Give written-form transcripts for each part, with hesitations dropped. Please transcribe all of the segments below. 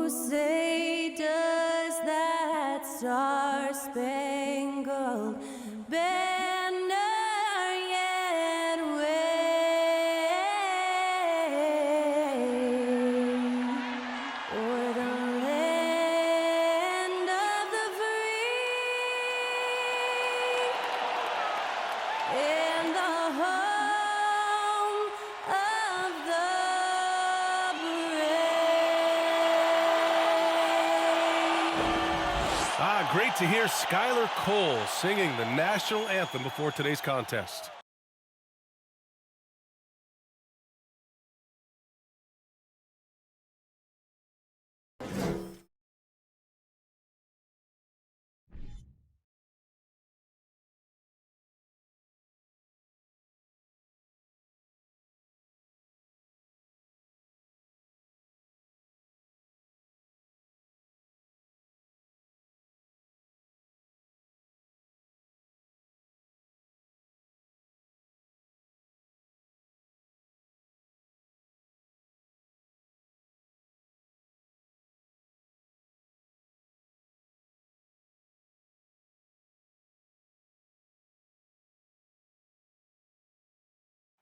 say does that star-spangled banner yet wave o'er the land of the free and the home of the brave. Great to hear Skylar Cole singing the national anthem before today's contest.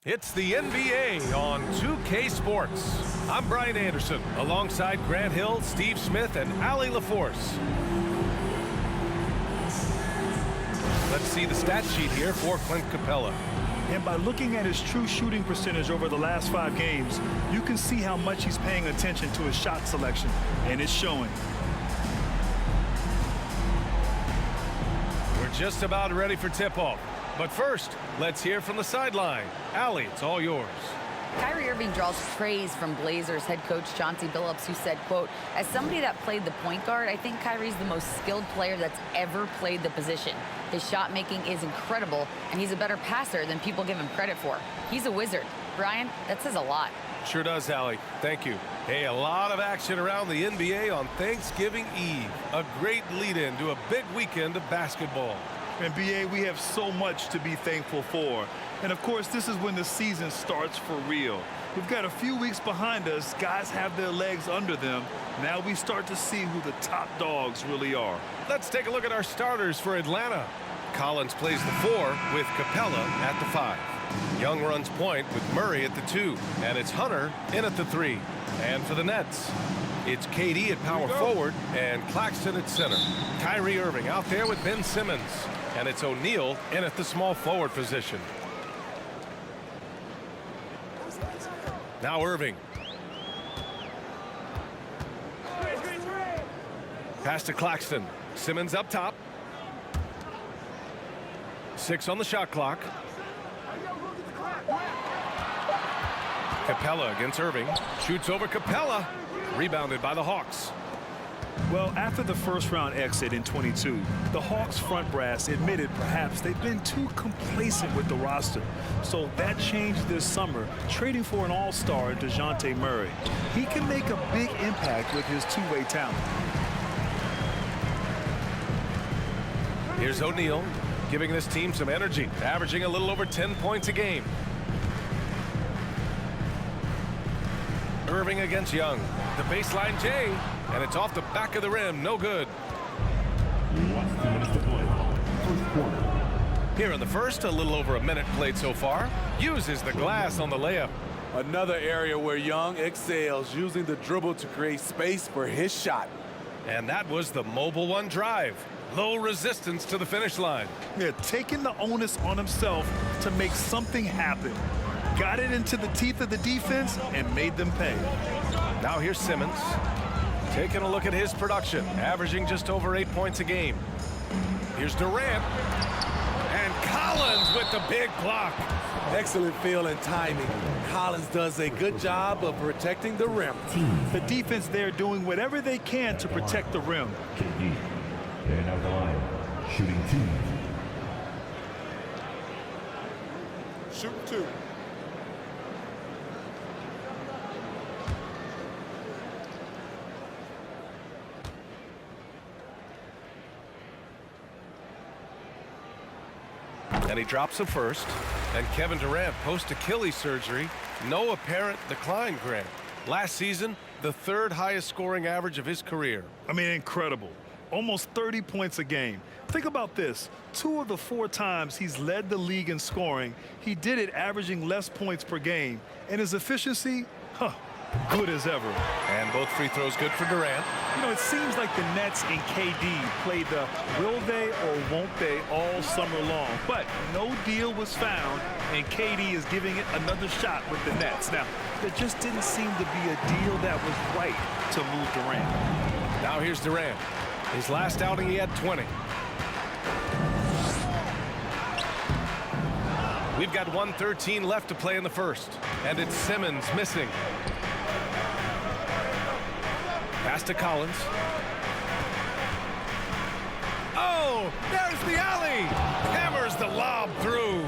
It's the NBA on 2K Sports. I'm Brian Anderson, alongside Grant Hill, Steve Smith, and Allie LaForce. Let's see the stat sheet here for Clint Capella. And by looking at his true shooting percentage over the last 5 games, you can see how much he's paying attention to his shot selection, and it's showing. We're just about ready for tip-off. But first, let's hear from the sideline. Allie, it's all yours. Kyrie Irving draws praise from Blazers head coach Chauncey Billups, who said, quote, "As somebody that played the point guard, I think Kyrie's the most skilled player that's ever played the position. His shot making is incredible, and he's a better passer than people give him credit for. He's a wizard." Brian, that says a lot. Sure does, Allie. Thank you. Hey, a lot of action around the NBA on Thanksgiving Eve. A great lead-in to a big weekend of basketball. And BA, we have so much to be thankful for. And of course, this is when the season starts for real. We've got a few weeks behind us. Guys have their legs under them. Now we start to see who the top dogs really are. Let's take a look at our starters for Atlanta. Collins plays the 4 with Capella at the 5. Young runs point with Murray at the 2. And it's Hunter in at the 3. And for the Nets, it's KD at power forward and Claxton at center. Kyrie Irving out there with Ben Simmons. And it's O'Neal in at the small forward position. Now Irving. Pass to Claxton. Simmons up top. 6 on the shot clock. Capella against Irving. Shoots over Capella. Rebounded by the Hawks. Well, after the first-round exit in 22, the Hawks front brass admitted perhaps they've been too complacent with the roster. So that changed this summer, trading for an all-star, DeJounte Murray. He can make a big impact with his two-way talent. Here's O'Neal, giving this team some energy, averaging a little over 10 points a game. Irving against Young. The baseline J, and it's off the back of the rim. No good. Here in the first, a little over a minute played so far. Uses the glass on the layup. Another area where Young excels, using the dribble to create space for his shot. And that was the Mobile One drive. Low resistance to the finish line. Yeah, taking the onus on himself to make something happen. Got it into the teeth of the defense and made them pay. Now here's Simmons. Taking a look at his production, averaging just over 8 points a game. Here's Durant. And Collins with the big block. Excellent feel and timing. Collins does a good job of protecting the rim. The defense there doing whatever they can to protect the rim. KD, and out the line, shooting 2. Shoot 2. And he drops the first. And Kevin Durant post-Achilles surgery. No apparent decline, Grant. Last season, the third highest scoring average of his career. I mean, incredible. Almost 30 points a game. Think about this. 2 of the 4 times he's led the league in scoring, he did it averaging less points per game. And his efficiency, good as ever. And both free throws good for Durant. You know, it seems like the Nets and KD played the will they or won't they all summer long. But no deal was found, and KD is giving it another shot with the Nets. Now, there just didn't seem to be a deal that was right to move Durant. Now here's Durant. His last outing, he had 20. We've got 1:13 left to play in the first. And it's Simmons missing. Pass to Collins. Oh, there's the alley. Hammers the lob through.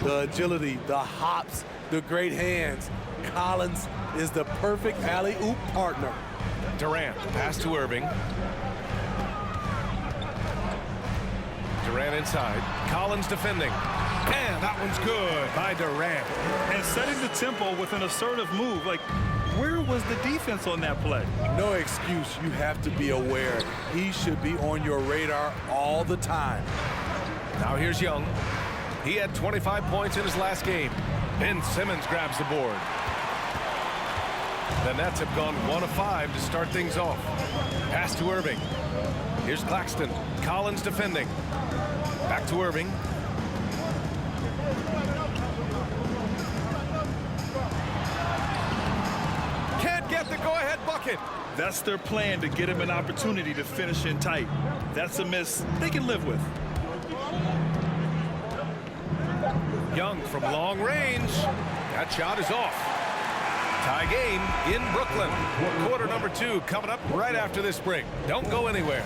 The agility, the hops, the great hands. Collins is the perfect alley-oop partner. Durant, pass to Irving. Durant inside. Collins defending. And that one's good by Durant. And setting the tempo with an assertive move. Like, where was the defense on that play? No excuse. You have to be aware. He should be on your radar all the time. Now here's Young. He had 25 points in his last game. Ben Simmons grabs the board. The Nets have gone 1 of 5 to start things off. Pass to Irving. Here's Claxton. Collins defending. Back to Irving. Can't get the go-ahead bucket. That's their plan, to get him an opportunity to finish in tight. That's a miss they can live with. Young from long range. That shot is off. Tie game in Brooklyn. Quarter number 2 coming up right after this break. Don't go anywhere.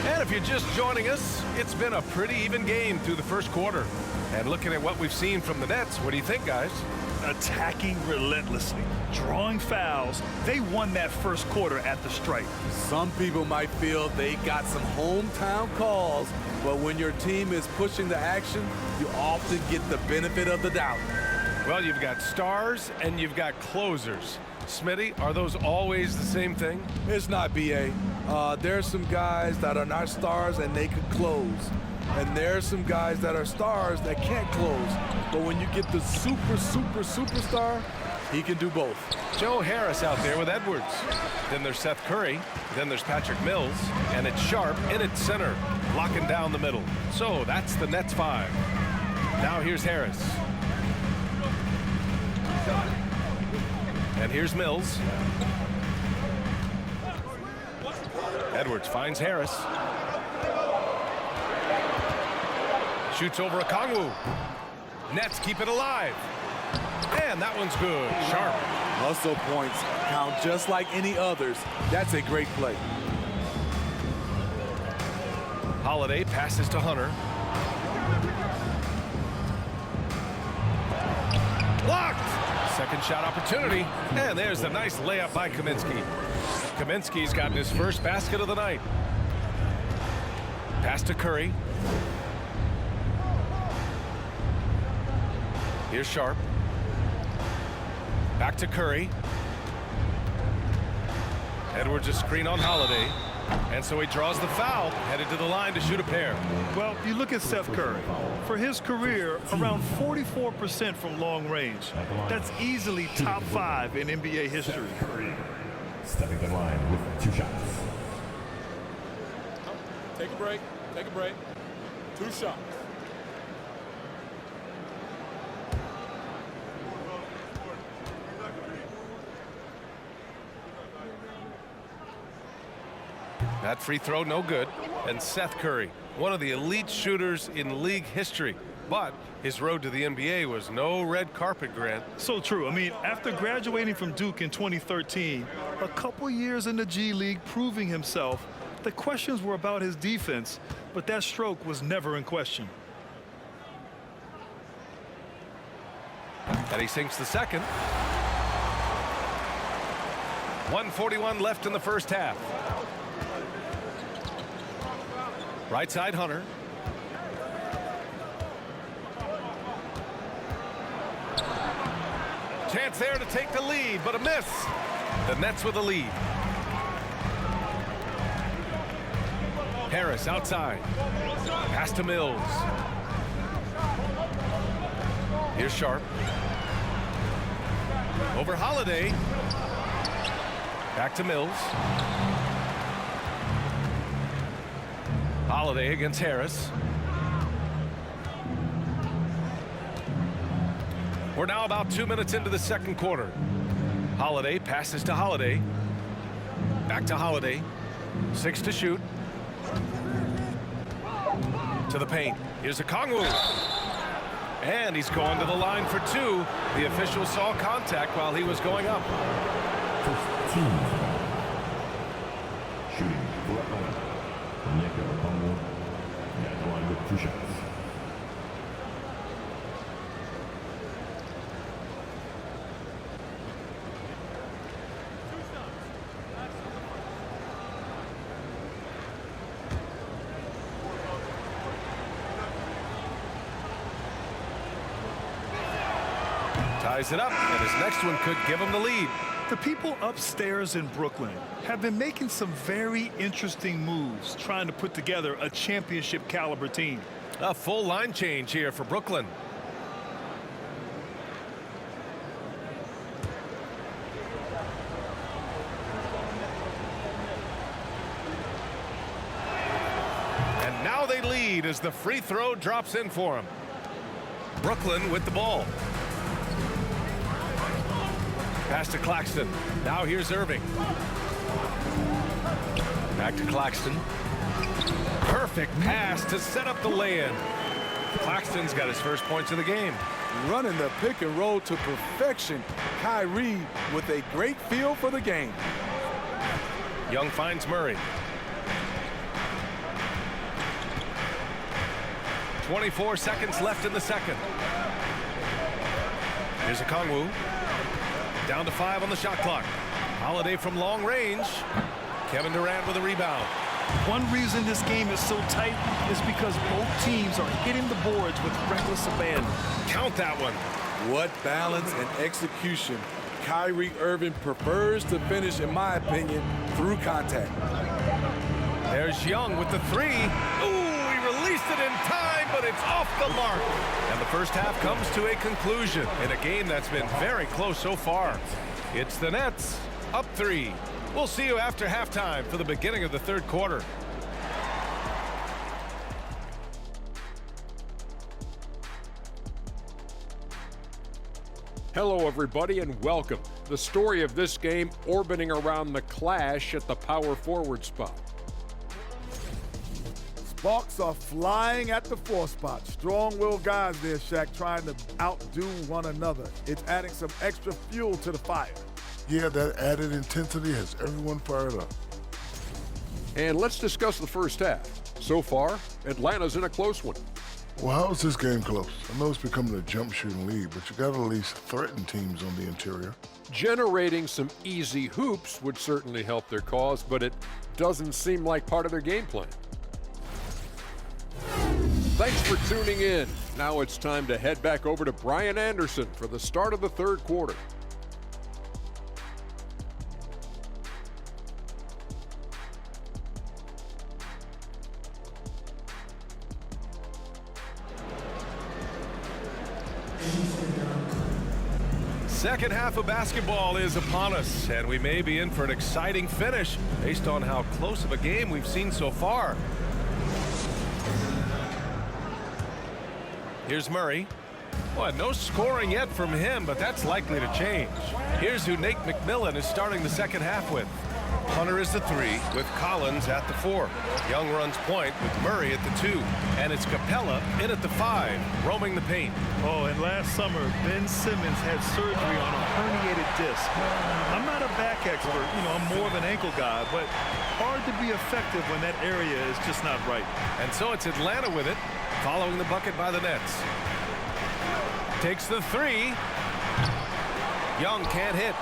And if you're just joining us, it's been a pretty even game through the first quarter. And looking at what we've seen from the Nets, what do you think, guys? Attacking relentlessly, drawing fouls. They won that first quarter at the stripe. Some people might feel they got some hometown calls, but when your team is pushing the action, you often get the benefit of the doubt. Well, you've got stars and you've got closers. Smitty, are those always the same thing? It's not, B.A. There's some guys that are not stars and they could close. And there's some guys that are stars that can't close. But when you get the superstar, he can do both. Joe Harris out there with Edwards. Then there's Seth Curry. Then there's Patrick Mills. And it's Sharp in its center, locking down the middle. So that's the Nets 5. Now here's Harris. And here's Mills. Edwards finds Harris. Shoots over Okongwu. Nets keep it alive. And that one's good. Sharp. Hustle points count just like any others. That's a great play. Holiday passes to Hunter. Blocked. Second shot opportunity. And there's a nice layup by Kaminsky. Kaminsky's gotten his first basket of the night. Pass to Curry. Here's Sharp. Back to Curry. Edwards a screen on Holiday. And so he draws the foul, headed to the line to shoot a pair. Well, you look at Seth Curry. For his career, around 44% from long range. That's easily top 5 in NBA history. Stepping the line with 2 shots. Take a break. Take a break. 2 shots. That free throw, no good. And Seth Curry, one of the elite shooters in league history. But his road to the NBA was no red carpet, Grant. So true. I mean, after graduating from Duke in 2013, a couple years in the G League proving himself, the questions were about his defense, but that stroke was never in question. And he sinks the second. 1:41 left in the first half. Right side, Hunter. Chance there to take the lead, but a miss. The Nets with a lead. Harris outside. Pass to Mills. Here's Sharp. Over Holiday. Back to Mills. Holiday against Harris. We're now about 2 minutes into the second quarter. Holiday passes to Holiday. Back to Holiday. 6 to shoot. To the paint. Here's Okongwu. And he's going to the line for 2. The official saw contact while he was going up. First team foul. Shooting for Atlanta. Onyeka Okongwu at the line with 2 shots. Ties it up, and his next one could give him the lead. The people upstairs in Brooklyn have been making some very interesting moves trying to put together a championship caliber team. A full line change here for Brooklyn. And now they lead as the free throw drops in for him. Brooklyn with the ball. Pass to Claxton. Now here's Irving. Back to Claxton. Perfect pass to set up the lay-in. Claxton's got his first points of the game. Running the pick and roll to perfection. Kyrie with a great feel for the game. Young finds Murray. 24 seconds left in the second. Here's Okongwu. Down to 5 on the shot clock. Holiday from long range. Kevin Durant with a rebound. One reason this game is so tight is because both teams are hitting the boards with reckless abandon. Count that one. What balance and execution. Kyrie Irving prefers to finish, in my opinion, through contact. There's Young with the 3. Ooh, he released it in time, but it's off the mark. And the first half comes to a conclusion in a game that's been very close so far. It's the Nets up 3. We'll see you after halftime for the beginning of the third quarter. Hello, everybody, and welcome. The story of this game orbiting around the clash at the power forward spot. Sparks are flying at the 4 spot. Strong-willed guys there, Shaq, trying to outdo one another. It's adding some extra fuel to the fire. Yeah, that added intensity has everyone fired up. And let's discuss the first half. So far, Atlanta's in a close one. Well, how is this game close? I know it's becoming a jump shooting league, but you got to at least threaten teams on the interior. Generating some easy hoops would certainly help their cause, but it doesn't seem like part of their game plan. Thanks for tuning in. Now it's time to head back over to Brian Anderson for the start of the third quarter. Second half of basketball is upon us, and we may be in for an exciting finish based on how close of a game we've seen so far. Here's Murray. Well, no scoring yet from him, but that's likely to change. Here's who Nate McMillan is starting the second half with. Hunter is the 3 with Collins at the 4. Young runs point with Murray at the 2. And it's Capella in at the 5, roaming the paint. Oh, and last summer, Ben Simmons had surgery on a herniated disc. I'm not a back expert, I'm more of an ankle guy, but hard to be effective when that area is just not right. And so it's Atlanta with it, following the bucket by the Nets. Takes the 3. Young can't hit.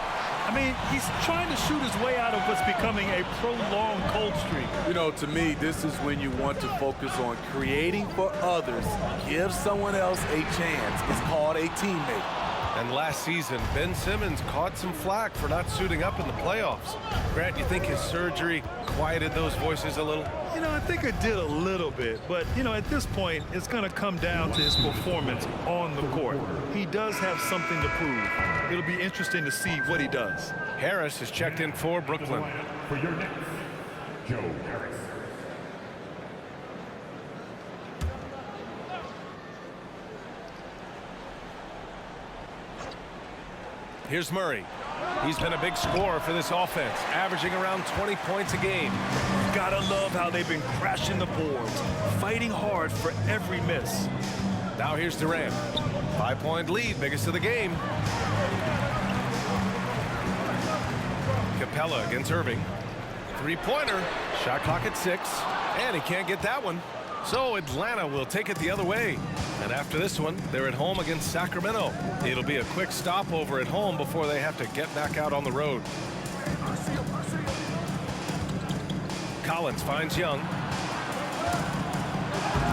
I mean, he's trying to shoot his way out of what's becoming a prolonged cold streak. You know, to me, this is when you want to focus on creating for others. Give someone else a chance. It's called a teammate. And last season, Ben Simmons caught some flack for not suiting up in the playoffs. Grant, you think his surgery quieted those voices a little? You know, I think it did a little bit, but, you know, at this point, it's going to come down to his performance on the court. He does have something to prove. It'll be interesting to see what he does. Harris is checked in for Brooklyn. For your Knicks, Joe Harris. Here's Murray. He's been a big scorer for this offense, averaging around 20 points a game. Gotta love how they've been crashing the boards, fighting hard for every miss. Now here's Durant. 5-point lead, biggest of the game. Capella against Irving. Three-pointer. Shot clock at 6. And he can't get that one. So Atlanta will take it the other way. And after this one, they're at home against Sacramento. It'll be a quick stopover at home before they have to get back out on the road. Collins finds Young.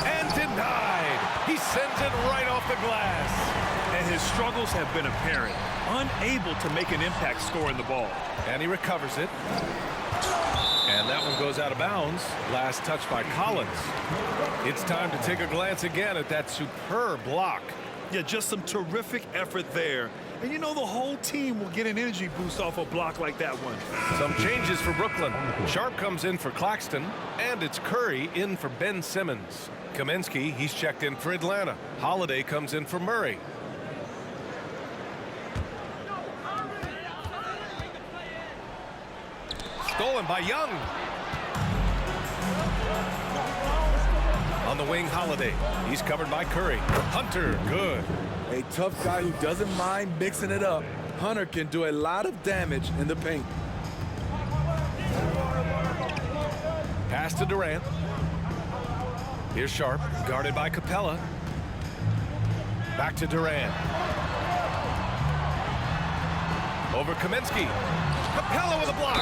And denied. He sends it right off the glass. And his struggles have been apparent. Unable to make an impact scoring the ball. And he recovers it. And that one goes out of bounds. Last touch by Collins. It's time to take a glance again at that superb block. Yeah, just some terrific effort there. And you know, the whole team will get an energy boost off a block like that one. Some changes for Brooklyn. Sharp comes in for Claxton, and it's Curry in for Ben Simmons. Kaminsky, he's checked in for Atlanta. Holiday comes in for Murray. Stolen by Young. On the wing, Holiday. He's covered by Curry. Hunter, good. A tough guy who doesn't mind mixing it up. Hunter can do a lot of damage in the paint. Pass to Durant. Here's Sharp, guarded by Capella. Back to Durant. Over Kaminsky. Capella with a block.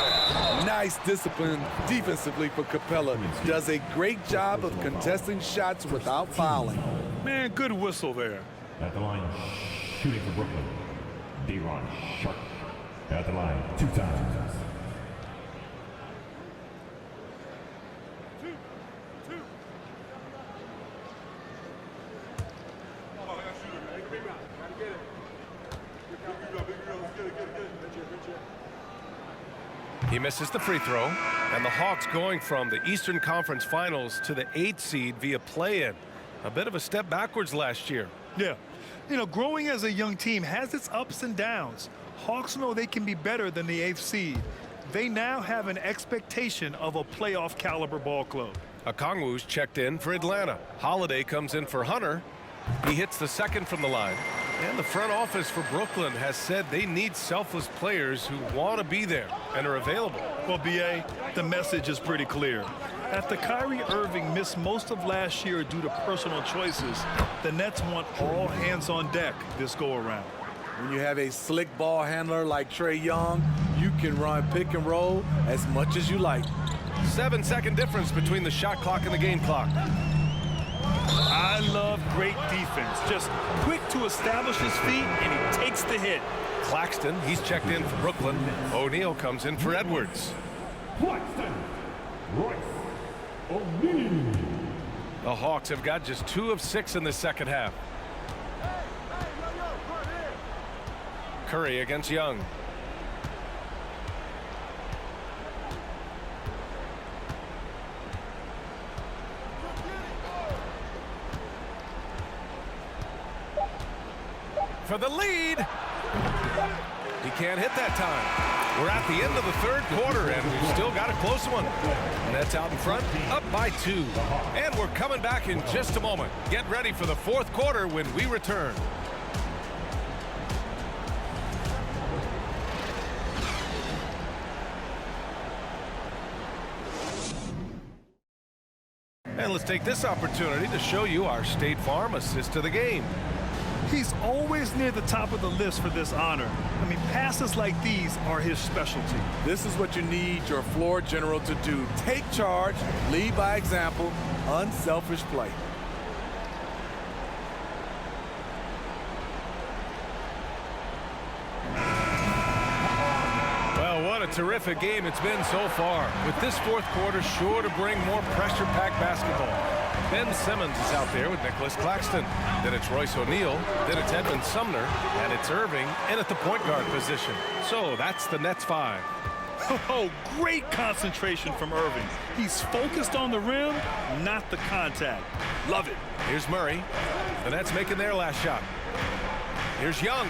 Nice discipline defensively for Capella. Does a great job of contesting shots without fouling. Man, good whistle there. At the line, shooting for Brooklyn, De'Ron Sharp. At the line, 2 times. He misses the free throw, and the Hawks going from the Eastern Conference Finals to the 8th seed via play-in. A bit of a step backwards last year. Yeah. You know, growing as a young team has its ups and downs. Hawks know they can be better than the 8th seed. They now have an expectation of a playoff caliber ball club. Okongwu's checked in for Atlanta. Holiday comes in for Hunter. He hits the second from the line. And the front office for Brooklyn has said they need selfless players who want to be there and are available. Well, B.A., the message is pretty clear. After Kyrie Irving missed most of last year due to personal choices, the Nets want all hands on deck this go-around. When you have a slick ball handler like Trae Young, you can run pick and roll as much as you like. 7-second difference between the shot clock and the game clock. I love great defense. Just quick to establish his feet, and he takes the hit. Claxton, he's checked in for Brooklyn. O'Neal comes in for Edwards. Claxton, Royce O'Neal. The Hawks have got just 2 of 6 in the second half. Curry against Young. For the lead. He can't hit that time. We're at the end of the third quarter, and we've still got a close one. Nets out in front, up by 2. And we're coming back in just a moment. Get ready for the fourth quarter when we return. And let's take this opportunity to show you our State Farm assist to the game. He's always near the top of the list for this honor. I mean, passes like these are his specialty. This is what you need your floor general to do. Take charge, lead by example, unselfish play. Well, what a terrific game it's been so far, with this fourth quarter sure to bring more pressure-packed basketball. Ben Simmons is out there with Nicholas Claxton. Then it's Royce O'Neal. Then it's Edmund Sumner. And it's Irving in at the point guard position. So that's the Nets 5. Oh, great concentration from Irving. He's focused on the rim, not the contact. Love it. Here's Murray. The Nets making their last shot. Here's Young.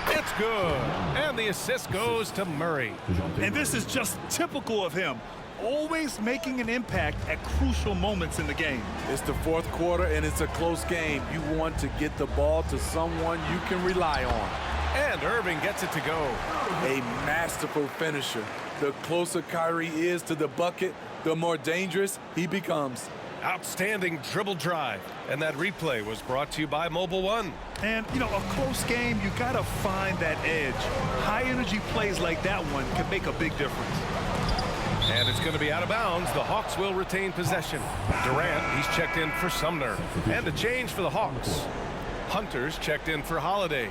It's good. And the assist goes to Murray. And this is just typical of him. Always making an impact at crucial moments in the game. It's the fourth quarter, and it's a close game. You want to get the ball to someone you can rely on. And Irving gets it to go. A masterful finisher. The closer Kyrie is to the bucket, the more dangerous he becomes. Outstanding dribble drive. And that replay was brought to you by Mobile One. And, you know, a close game, you got to find that edge. High-energy plays like that one can make a big difference. And it's going to be out of bounds. The Hawks will retain possession. Durant, he's checked in for Sumner. And a change for the Hawks. Hunter's checked in for Holiday.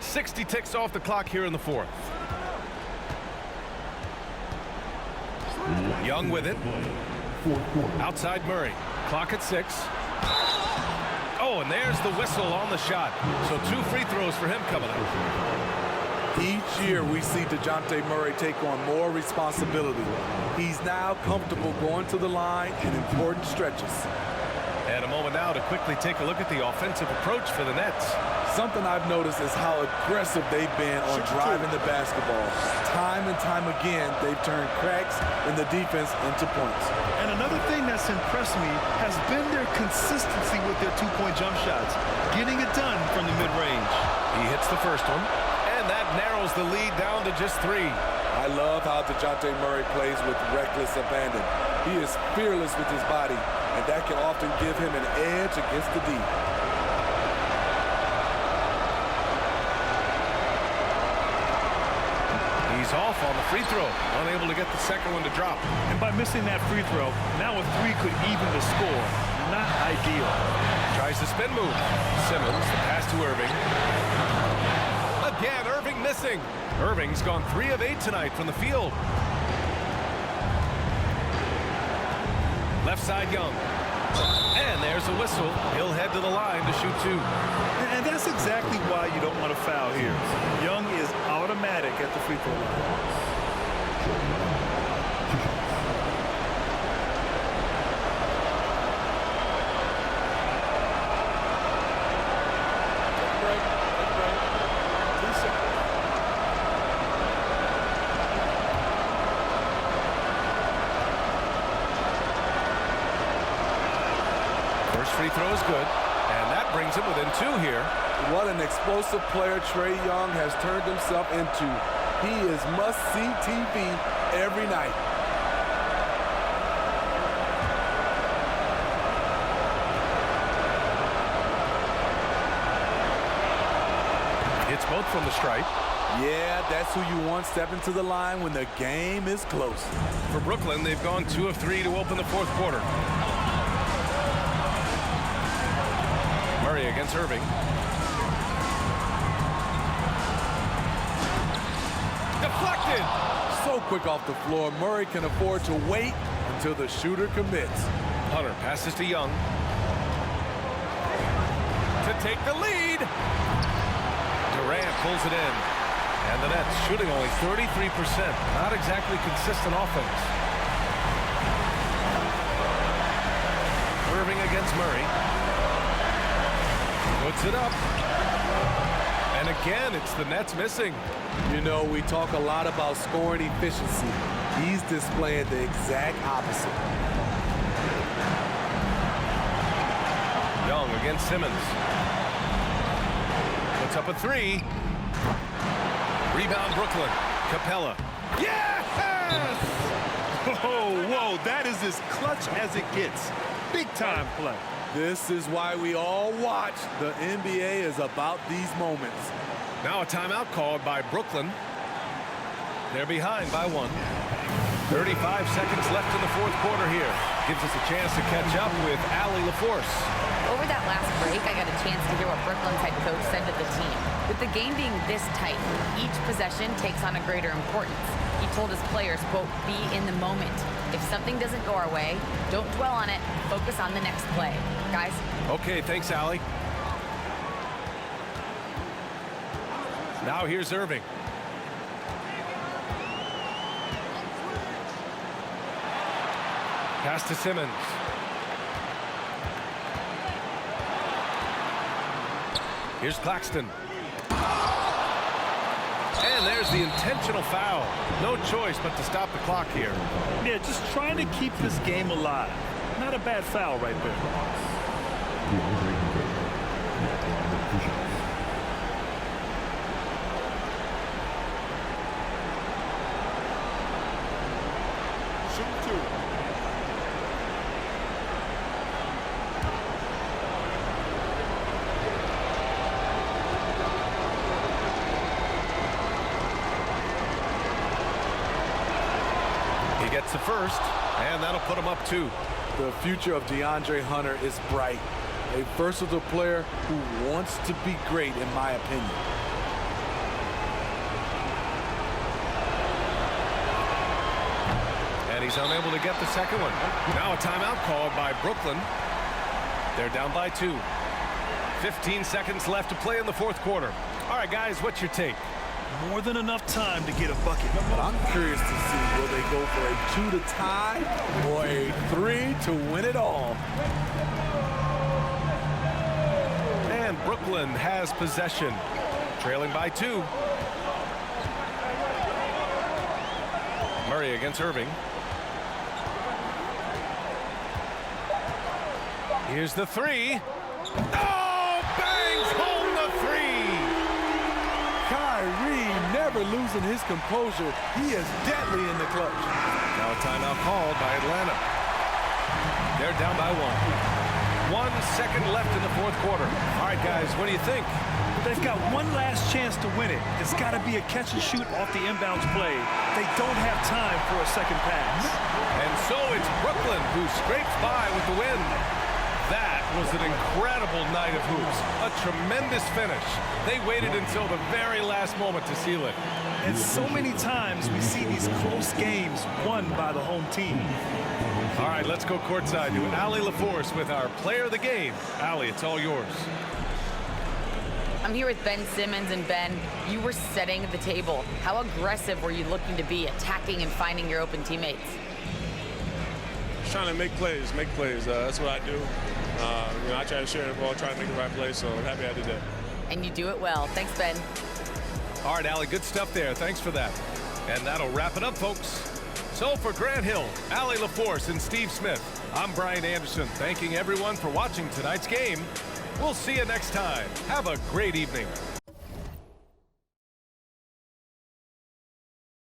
.60 ticks off the clock here in the fourth. Young with it. Outside Murray. Clock at 6. Oh, and there's the whistle on the shot. So 2 free throws for him coming up. Each year we see DeJounte Murray take on more responsibility. He's now comfortable going to the line in important stretches. And a moment now to quickly take a look at the offensive approach for the Nets. Something I've noticed is how aggressive they've been on driving the basketball. Time and time again, they've turned cracks in the defense into points. And another thing that's impressed me has been their consistency with their two-point jump shots, getting it done from the mid-range. He hits the first one, and that narrows the lead down to just 3. I love how DeJounte Murray plays with reckless abandon. He is fearless with his body, and that can often give him an edge against the D. He's off on the free throw, unable to get the second one to drop. And by missing that free throw, now a 3 could even the score. Not ideal. Tries the spin move. Simmons, the pass to Irving. Again, Irving missing. Irving's gone 3 of 8 tonight from the field. Left side Young. And there's a whistle. He'll head to the line to shoot 2. And that's exactly why you don't want to foul here. Young is automatic at the free throw line. Free throw is good, and that brings him within 2 here. What an explosive player Trae Young has turned himself into. He is must-see TV every night. It's both from the stripe. Yeah, that's who you want stepping to the line when the game is close. For Brooklyn, they've gone 2 of 3 to open the fourth quarter. Murray against Irving. Deflected! So quick off the floor, Murray can afford to wait until the shooter commits. Hunter passes to Young. To take the lead. Durant pulls it in. And the Nets shooting only 33%. Not exactly consistent offense. Irving against Murray. Puts it up. And again, it's the Nets missing. You know, we talk a lot about scoring efficiency. He's displaying the exact opposite. Young against Simmons. Puts up a 3. Rebound Brooklyn. Capella. Yes! Whoa, that is as clutch as it gets. Big time play. This is why we all watch. The NBA is about these moments. Now a timeout called by Brooklyn. They're behind by 1. 35 seconds left in the fourth quarter here. Gives us a chance to catch up with Allie LaForce. Over that last break, I got a chance to hear what Brooklyn's head coach said to the team. With the game being this tight, each possession takes on a greater importance. He told his players, quote, be in the moment. If something doesn't go our way, don't dwell on it. Focus on the next play. Guys? Okay, thanks, Allie. Now here's Irving. Pass to Simmons. Here's Claxton. And there's the intentional foul. No choice but to stop the clock here. Yeah, just trying to keep this game alive. Not a bad foul right there. Shoot 2. He gets the first, and that'll put him up 2. The future of DeAndre Hunter is bright. A versatile player who wants to be great, in my opinion. And he's unable to get the second one. Now a timeout called by Brooklyn. They're down by 2. 15 seconds left to play in the fourth quarter. All right, guys, what's your take? More than enough time to get a bucket. But I'm curious to see, will they go for a 2 to tie or a 3 to win it all? And Brooklyn has possession, trailing by 2. Murray against Irving. Here's the 3. Oh, bangs home the 3. Kyrie never losing his composure. He is deadly in the clutch. Now a timeout called by Atlanta. They're down by 1. 1 second left in the fourth quarter. All right, guys, what do you think? They've got one last chance to win it. It's got to be a catch and shoot off the inbounds play. They don't have time for a second pass. And so it's Brooklyn who scrapes by with the win. That was an incredible night of hoops. A tremendous finish. They waited until the very last moment to seal it. And so many times we see these close games won by the home team. All right, let's go courtside to Allie LaForce with our player of the game. Allie, it's all yours. I'm here with Ben Simmons, and Ben, you were setting the table. How aggressive were you looking to be, attacking and finding your open teammates? Trying to make plays. That's what I do. I try to share the ball, try to make the right play, so I'm happy I did that. And you do it well. Thanks, Ben. All right, Allie, good stuff there. Thanks for that. And that'll wrap it up, folks. So for Grant Hill, Allie LaForce, and Steve Smith, I'm Brian Anderson, thanking everyone for watching tonight's game. We'll see you next time. Have a great evening.